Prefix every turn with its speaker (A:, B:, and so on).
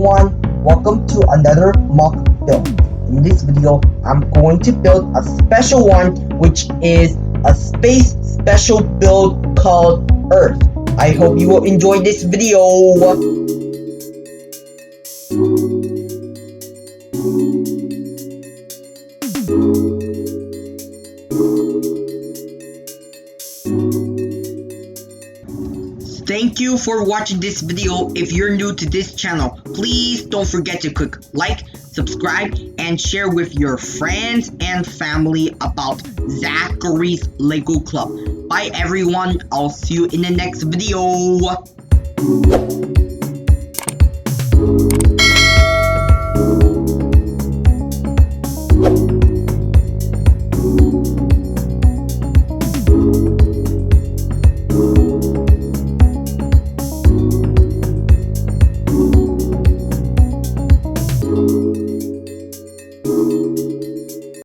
A: everyone, welcome to another mock build. In this video, I'm going to build a special one, which is a space special build called Earth. I hope you will enjoy this video. Thank you for watching this video. If you're new to this channel, please don't forget to click like, subscribe, and share with your friends and family about Zachary's Lego Club. Bye everyone, I'll see you in the next video.